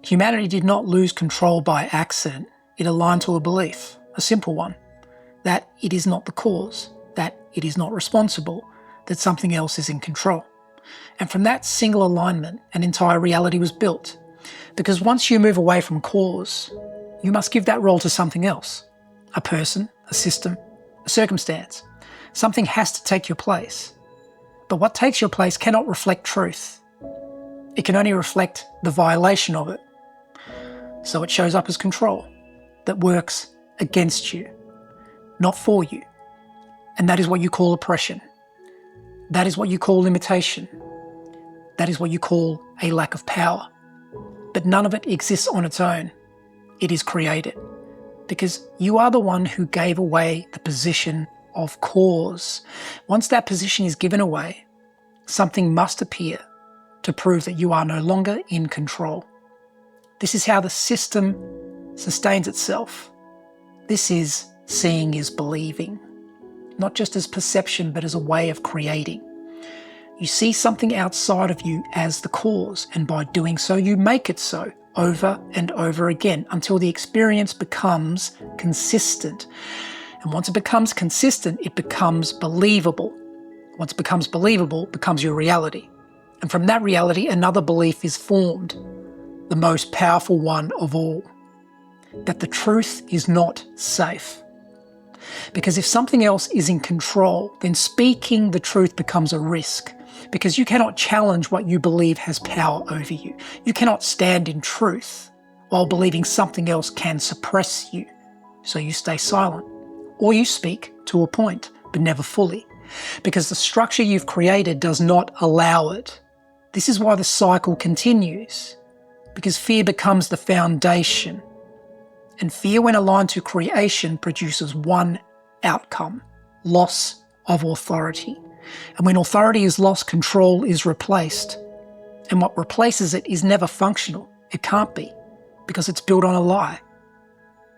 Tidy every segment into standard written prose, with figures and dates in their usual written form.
Humanity did not lose control by accident. It aligned to a belief, a simple one, that it is not the cause, that it is not responsible, that something else is in control. And from that single alignment, an entire reality was built. Because once you move away from cause, you must give that role to something else. A person, a system, a circumstance. Something has to take your place. But what takes your place cannot reflect truth. It can only reflect the violation of it. So it shows up as control that works against you, not for you. And that is what you call oppression. That is what you call limitation. That is what you call a lack of power. But none of it exists on its own. It is created. Because you are the one who gave away the position of cause. Once that position is given away, something must appear to prove that you are no longer in control. This is how the system sustains itself. This is seeing is believing, not just as perception, but as a way of creating. You see something outside of you as the cause, and by doing so, you make it so over and over again until the experience becomes consistent. And once it becomes consistent, it becomes believable. Once it becomes believable, it becomes your reality. And from that reality, another belief is formed, the most powerful one of all, that the truth is not safe. Because if something else is in control, then speaking the truth becomes a risk, because you cannot challenge what you believe has power over you. You cannot stand in truth while believing something else can suppress you. So you stay silent, or you speak to a point, but never fully, because the structure you've created does not allow it. This is why the cycle continues, because fear becomes the foundation. And fear, when aligned to creation, produces one outcome: loss of authority. And when authority is lost, control is replaced. And what replaces it is never functional. It can't be, because it's built on a lie.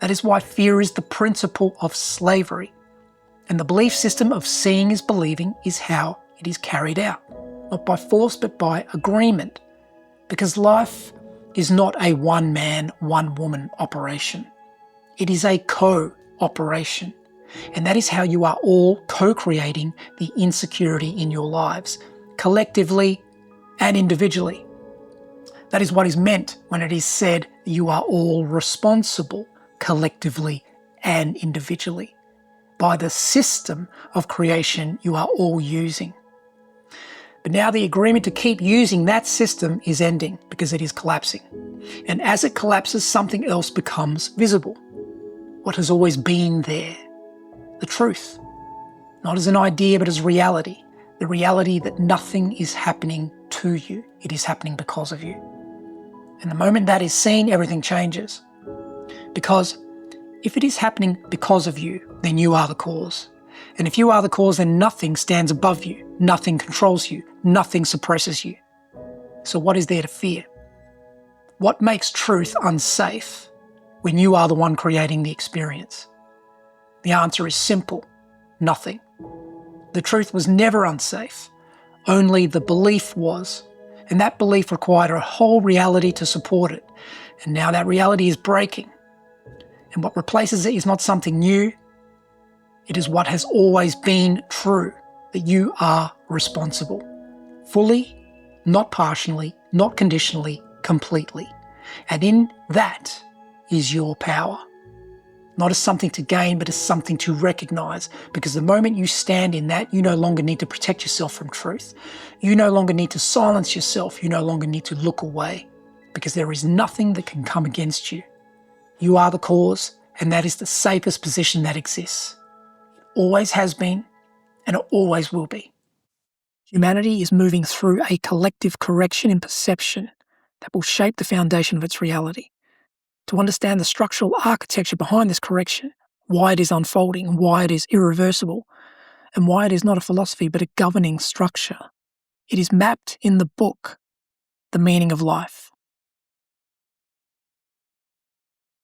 That is why fear is the principle of slavery. And the belief system of seeing is believing is how it is carried out. Not by force, but by agreement. Because life is not a one-man, one-woman operation. It is a co-operation. And that is how you are all co-creating the insecurity in your lives, collectively and individually. That is what is meant when it is said you are all responsible, collectively and individually, by the system of creation you are all using. But now the agreement to keep using that system is ending because it is collapsing. And as it collapses, something else becomes visible. What has always been there. The truth. Not as an idea, but as reality. The reality that nothing is happening to you. It is happening because of you. And the moment that is seen, everything changes. Because if it is happening because of you, then you are the cause. And if you are the cause, then nothing stands above you. Nothing controls you. Nothing suppresses you. So what is there to fear? What makes truth unsafe when you are the one creating the experience? The answer is simple: nothing. The truth was never unsafe. Only the belief was. And that belief required a whole reality to support it. And now that reality is breaking. And what replaces it is not something new. It is what has always been true, that you are responsible. Fully, not partially, not conditionally, completely. And in that is your power. Not as something to gain, but as something to recognize. Because the moment you stand in that, you no longer need to protect yourself from truth. You no longer need to silence yourself. You no longer need to look away. Because there is nothing that can come against you. You are the cause, and that is the safest position that exists. It always has been, and it always will be. Humanity is moving through a collective correction in perception that will shape the foundation of its reality. To understand the structural architecture behind this correction, why it is unfolding, why it is irreversible, and why it is not a philosophy but a governing structure. It is mapped in the book, The Meaning of Life.